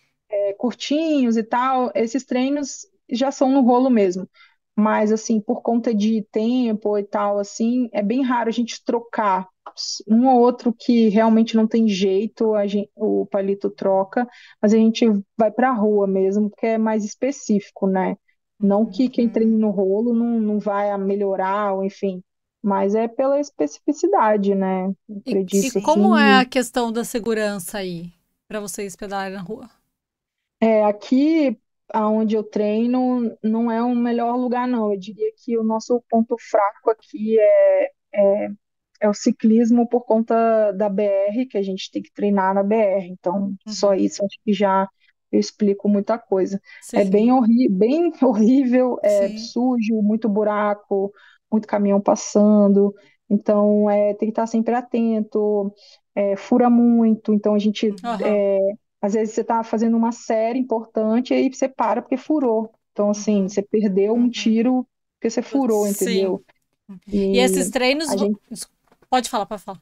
curtinhos e tal, esses treinos já são no rolo mesmo. Mas, assim, por conta de tempo e tal, assim, é bem raro a gente trocar. Um ou outro que realmente não tem jeito, o palito troca, mas a gente vai para a rua mesmo, porque é mais específico, né? Não que quem treina uhum. no rolo não vai a melhorar, ou enfim, mas é pela especificidade, né? E Acredito que como é a Sim. questão da segurança aí, para vocês pedalarem na rua? aqui aonde eu treino não é o melhor lugar, não. Eu diria que o nosso ponto fraco aqui é o ciclismo por conta da BR, que a gente tem que treinar na BR. Então, só Uhum. isso acho que já eu explico muita coisa. É Sim. bem, Sim. bem horrível, é Sim. sujo, muito buraco, muito caminhão passando. Então, tem que estar sempre atento, fura muito. Então, a gente Aham. às vezes você está fazendo uma série importante e aí você para porque furou. Então, assim, Uhum. você perdeu um Uhum. tiro porque você furou, Sim. entendeu? Uhum. E esses E treinos. a gente. Pode falar, pode falar.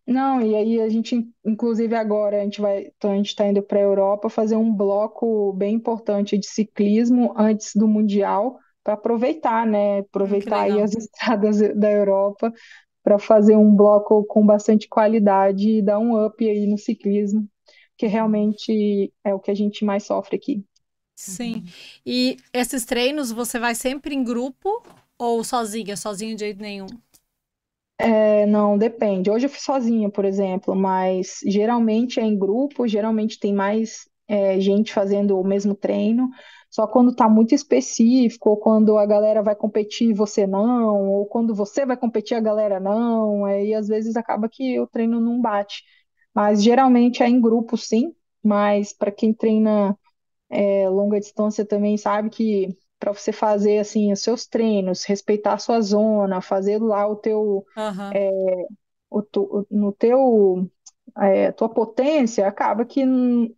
Não, e aí a gente, inclusive agora, então a gente está indo para a Europa fazer um bloco bem importante de ciclismo antes do Mundial, para aproveitar, né? Que Aproveitar aí legal. as estradas da Europa para fazer um bloco com bastante qualidade e dar um up aí no ciclismo, que Uhum. realmente é o que a gente mais sofre aqui. Sim. Uhum. E esses treinos você vai sempre em grupo ou sozinha? Sozinho de jeito nenhum? Não, depende. Hoje eu fui sozinha, por exemplo, mas geralmente é em grupo, geralmente tem mais gente fazendo o mesmo treino. Só quando está muito específico, ou quando a galera vai competir e você não, ou quando você vai competir e a galera não, aí às vezes acaba que o treino não bate. Mas geralmente é em grupo, sim. Mas para quem treina longa distância também sabe que para você fazer assim os seus treinos, respeitar a sua zona, fazer lá o teu Aham. é, no teu tua potência, acaba que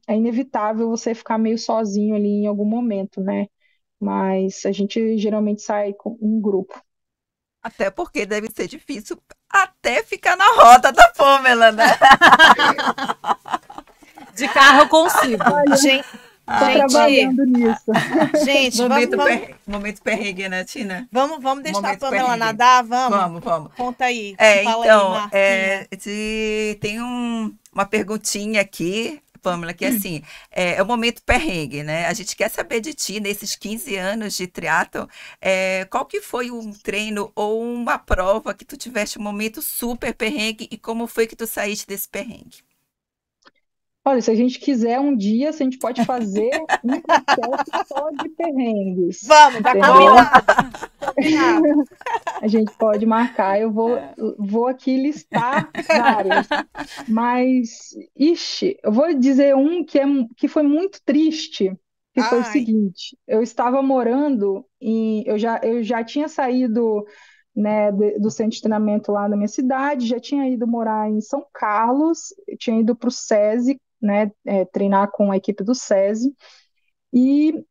é inevitável você ficar meio sozinho ali em algum momento, né? Mas a gente geralmente sai com um grupo. Até porque deve ser difícil até ficar na roda da Pamela, né? De carro eu consigo. Gente, Estou gente, trabalhando nisso. gente, Momento perrengue, né, Tina? vamos deixar a Momento Pamela perrengue. nadar, vamos? Vamos. Conta aí. Fala aí, Então, Marcinha. tem uma perguntinha aqui, Pamela, que assim, é o momento perrengue, né? A gente quer saber de ti, nesses 15 anos de triatlo, qual que foi um treino ou uma prova que tu tiveste um momento super perrengue e como foi que tu saíste desse perrengue? Olha, se a gente quiser um dia, a gente pode fazer um podcast só de perrengues, Vamos, tá entendeu? combinado. Combinado. A gente pode marcar, vou aqui listar vários. Mas, ixi, eu vou dizer um que foi muito triste, que foi o Ai, seguinte: eu estava morando eu já tinha saído, né, do centro de treinamento lá na minha cidade, já tinha ido morar em São Carlos, eu tinha ido para o SESI, né, treinar com a equipe do SESI, e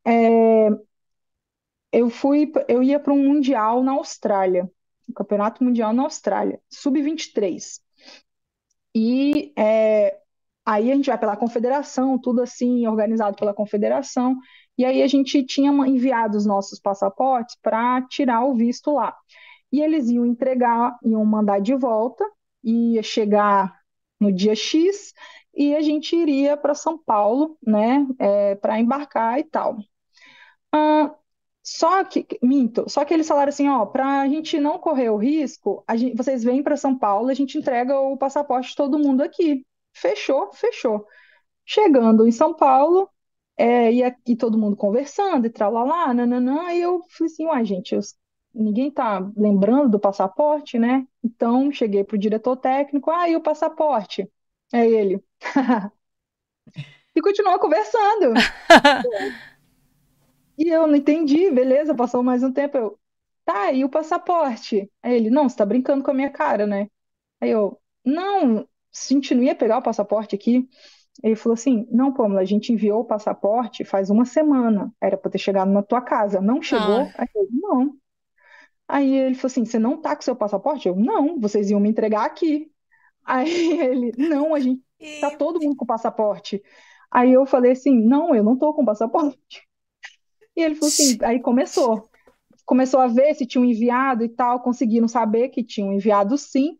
eu ia para um mundial na Austrália, um campeonato mundial na Austrália, sub-23. E aí a gente vai pela confederação, tudo assim, organizado pela confederação. E aí a gente tinha enviado os nossos passaportes para tirar o visto lá. E eles iam entregar, iam mandar de volta, ia chegar no dia X, e a gente iria para São Paulo, né, para embarcar e tal. Ah, só que eles falaram assim, ó, para a gente não correr o risco, vocês vêm para São Paulo, a gente entrega o passaporte de todo mundo aqui. Fechou, fechou. Chegando em São Paulo, e todo mundo conversando e tralalá, nananã, e eu falei assim, uai, gente, ninguém tá lembrando do passaporte, né? Então, cheguei pro diretor técnico, e o passaporte? É ele. E continuou conversando. E eu não entendi, beleza, passou mais um tempo, tá, e o passaporte? Aí ele, não, você tá brincando com a minha cara, né? Aí eu, não, a gente não ia pegar o passaporte aqui. Ele falou assim: não, Pâmela, a gente enviou o passaporte faz uma semana. Era para ter chegado na tua casa. Não Ah, chegou? Aí eu, não. Aí ele falou assim: você não tá com seu passaporte? Eu, não, vocês iam me entregar aqui. Aí ele, não, a gente tá e todo mundo com passaporte. Aí eu falei assim: não, eu não tô com passaporte. E ele falou assim: aí começou a ver se tinham enviado e tal, conseguiram saber que tinham enviado sim,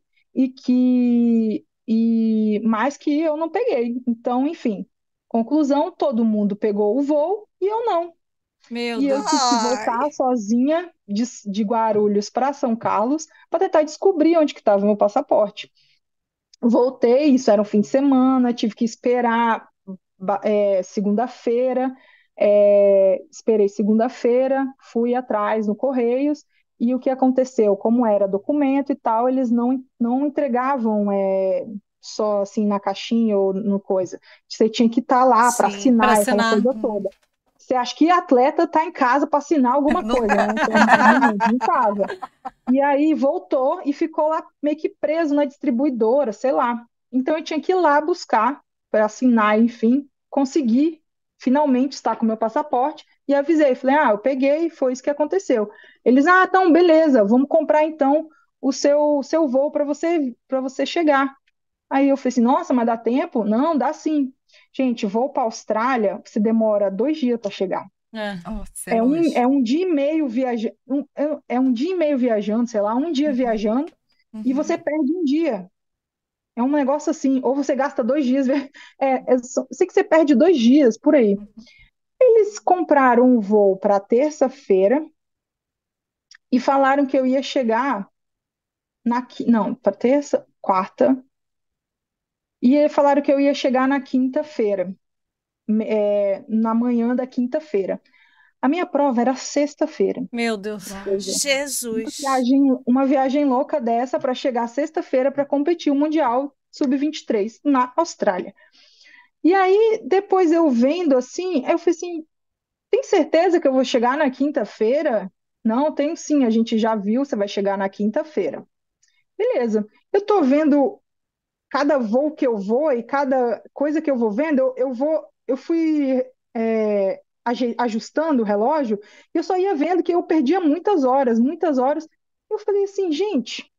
mas que eu não peguei. Então, enfim, conclusão, todo mundo pegou o voo e eu não. meu E eu Deus. tive que ai, voltar sozinha de Guarulhos para São Carlos para tentar descobrir onde que estava o meu passaporte. Voltei, isso era um fim de semana, tive que esperar segunda-feira, esperei segunda-feira, fui atrás no Correios, e o que aconteceu? Como era documento e tal, eles não entregavam só assim na caixinha ou no coisa. Você tinha que estar lá para sim. Para assinar aquela assinar. coisa toda. Você acha que atleta está em casa para assinar alguma Não- coisa, né? Então, não estava. E aí voltou e ficou lá meio que preso na distribuidora, sei lá. Então eu tinha que ir lá buscar para assinar, enfim, consegui finalmente estar com o meu passaporte e avisei, falei: "Ah, eu peguei, foi isso que aconteceu". Eles: "Ah, então beleza, vamos comprar então o seu voo para você chegar". Aí eu falei assim: "Nossa, mas dá tempo?". "Não, dá sim". Gente, voo para a Austrália, você demora 2 dias para chegar. É. Nossa, é É um longe. dia e meio viajando, é um dia e meio viajando, sei lá, um dia viajando, e Uhum. você perde um dia. É um negócio assim, ou você gasta 2 dias. Sei que você perde 2 dias por aí. Eles compraram um voo para terça-feira e falaram que eu ia chegar não, para quarta, e falaram que eu ia chegar na quinta-feira. na manhã da quinta-feira. A minha prova era sexta-feira. Meu Deus. Jesus. Uma viagem louca dessa para chegar sexta-feira para competir o Mundial Sub-23 na Austrália. E aí, depois eu vendo assim, eu falei assim, tem certeza que eu vou chegar na quinta-feira? Não, tenho sim, a gente já viu, você vai chegar na quinta-feira. Beleza. Eu tô vendo cada voo que eu vou e cada coisa que eu vou vendo, eu fui ajustando o relógio e eu só ia vendo que eu perdia muitas horas, muitas horas. Eu falei assim, gente,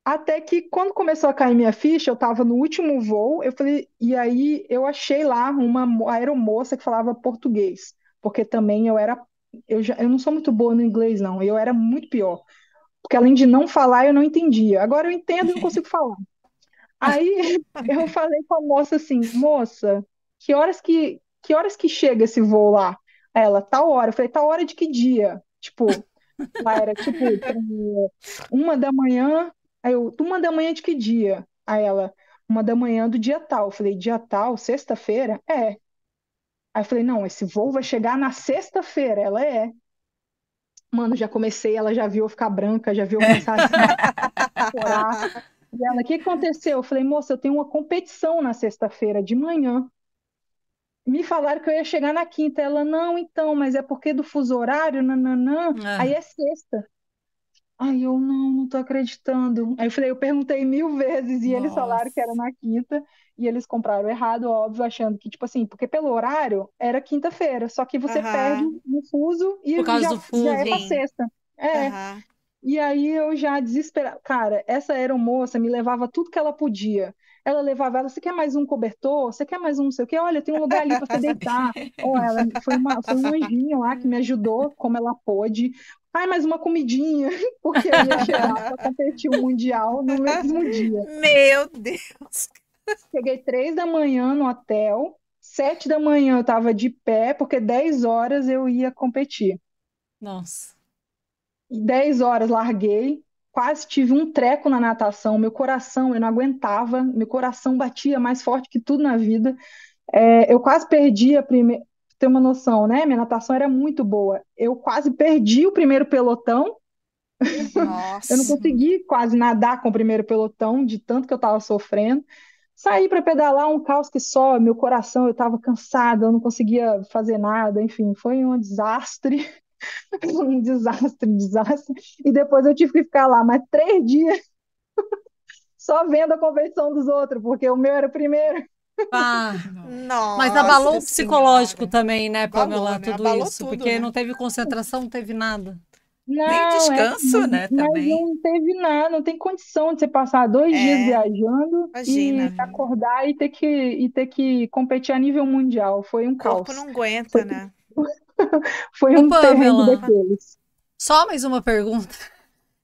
até que quando começou a cair minha ficha, eu estava no último voo, eu falei, e aí eu achei lá uma aeromoça que falava português, porque também eu não sou muito boa no inglês, não, eu era muito pior, porque além de não falar, eu não entendia. Agora eu entendo e não consigo falar. Aí eu falei com a moça assim, moça, que horas que chega esse voo lá? Ela, tal hora. Eu falei, tal hora de que dia? Tipo, lá era tipo 1 da manhã. Aí eu, 1 da manhã de que dia? Aí ela, 1 da manhã do dia tal. Eu falei, dia tal, sexta-feira? É. Aí eu falei, não, esse voo vai chegar na sexta-feira. Ela é. Mano, já comecei, ela já viu eu ficar branca, já viu eu começar a chorar. E ela, o que aconteceu? Eu falei, moça, eu tenho uma competição na sexta-feira de manhã. Me falaram que eu ia chegar na quinta. Ela, não, então, mas é porque do fuso horário, nananã, aí é sexta. Aí eu, não tô acreditando. Aí eu falei, eu perguntei 1000 vezes e eles falaram que era na quinta e eles compraram errado, óbvio, achando que, tipo assim, porque pelo horário era quinta-feira, só que você perde no fuso Por e causa já, do fuso. já é pra sexta. É. E aí eu já desesperada. Cara, essa aeromoça me levava tudo que ela podia. Ela levava ela, você quer mais um cobertor? Você quer mais um não sei o quê? Olha, tem um lugar ali para você deitar. Ou ela foi um anjinho lá que me ajudou como ela pôde. Ai, mais uma comidinha, porque eu ia chegar para competir o Mundial no mesmo dia. Meu Deus. Cheguei 3 da manhã no hotel, 7 da manhã eu estava de pé, porque 10 horas eu ia competir. Nossa. 10 horas larguei, quase tive um treco na natação, meu coração, eu não aguentava, meu coração batia mais forte que tudo na vida. Eu quase perdi a primeira, ter uma noção, né? Minha natação era muito boa. Eu quase perdi o primeiro pelotão, eu não Nossa. consegui quase nadar com o primeiro pelotão, de tanto que eu estava sofrendo. Saí para pedalar, um caos que só, meu coração, eu estava cansada, eu não conseguia fazer nada, enfim, foi um desastre. Um desastre, desastre. E depois eu tive que ficar lá mais 3 dias só vendo a competição dos outros, porque o meu era o primeiro. Ah, Nossa mas abalou o psicológico Senhora. também, né, Pamela, Abalou, né? tudo Abalou isso, tudo, porque né? não teve concentração, não teve nada. Nem Não, descanso, né, mas também. não teve nada, não tem condição de você passar 2 dias viajando e Imagina. acordar e ter que competir a nível mundial. Foi um O corpo caos. não aguenta, Foi, né? foi Ô, um terreno Pamela, daqueles. só mais uma pergunta.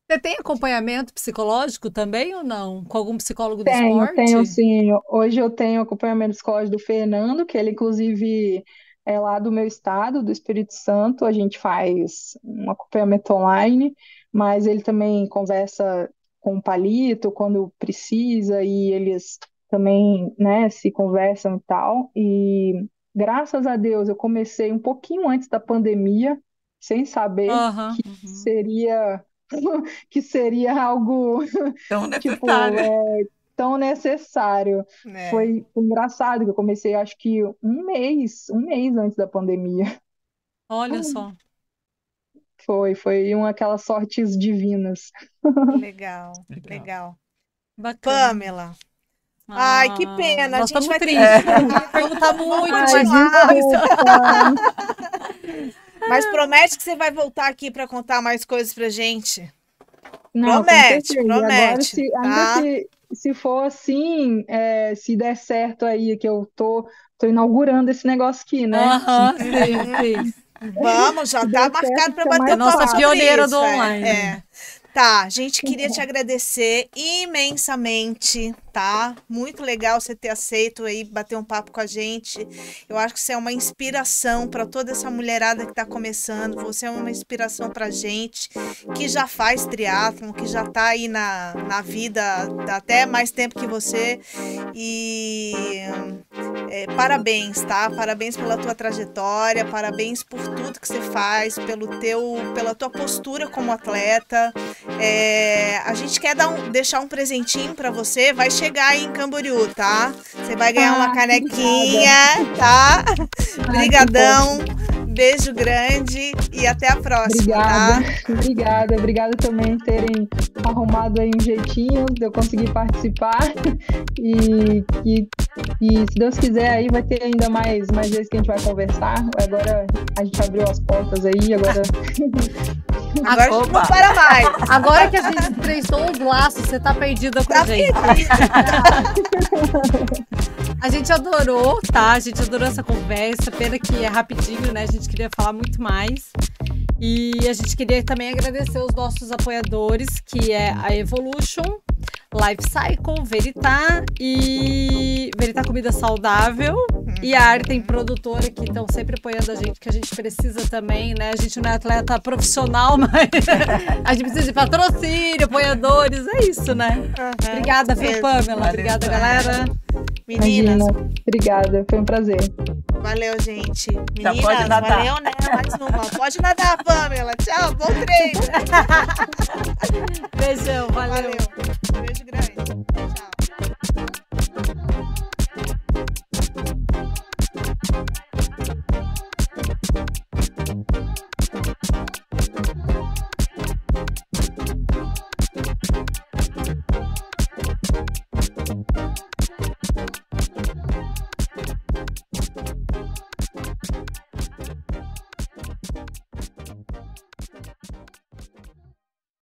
Você tem acompanhamento psicológico também ou não? Com algum psicólogo do Tenho esporte? sim. Hoje eu tenho acompanhamento psicológico do Fernando, que ele, inclusive, é lá do meu estado, do Espírito Santo. A gente faz um acompanhamento online, mas ele também conversa com o Palito quando precisa, e eles também, né, se conversam e tal. E graças a Deus eu comecei um pouquinho antes da pandemia, sem saber Aham. que seria que seria algo Tão tipo, necessário. tão necessário. É. Foi engraçado que eu comecei, acho que um mês antes da pandemia. Olha só. Foi uma aquelas sortes divinas. Legal, Legal. legal. Bacana. Pamela. Ai, que pena. A Nós gente estamos vai ter tristes. que. A gente ia perguntar Vamos muito, Ai, mas continuar. desculpa. Mas promete que você vai voltar aqui para contar mais coisas pra gente. Não, com Promete, certeza. E agora, promete, ainda tá? se for assim, se der certo aí, que eu tô inaugurando esse negócio aqui, né? aham, sim, sim. Vamos, já Se tá der certo, marcado para fica bater É um mais papo nossa fácil. sobre pioneira do isso. online. Tá, a gente queria te agradecer imensamente, tá? Muito legal você ter aceito aí bater um papo com a gente. Eu acho que você é uma inspiração para toda essa mulherada que está começando. Você é uma inspiração para gente que já faz triatlon, que já tá aí na vida até mais tempo que você. E parabéns, tá? Parabéns pela tua trajetória, parabéns por tudo que você faz, pela tua postura como atleta. A gente quer deixar um presentinho para você, vai chegar aí em Camboriú, tá? Você vai ganhar uma canequinha, tá? Brigadão, beijo grande e até a próxima, tá? Obrigada também por terem arrumado aí um jeitinho de eu conseguir participar e se Deus quiser aí vai ter ainda mais vezes que a gente vai conversar. Agora a gente abriu as portas aí, agora a gente não para mais. Agora que a gente estreitou os laços, você tá perdida com a gente. A gente adorou, tá? A gente adorou essa conversa. Pena que é rapidinho, né? A gente queria falar muito mais. E a gente queria também agradecer os nossos apoiadores, que é a Evolution, Life Cycle, Veritá e Veritá Comida Saudável e a Artem Produtora, que estão sempre apoiando a gente, que a gente precisa também, né? A gente não é atleta profissional, mas a gente precisa de patrocínio, apoiadores, é isso, né? Obrigada, viu, Pamela? Obrigada, galera. Meninas. Imagina. Obrigada, foi um prazer. Valeu, gente. Já pode Meninas, nadar. valeu, né? Mais uma. Pode nadar, Pamela. Tchau, bom treino. Beijão, valeu.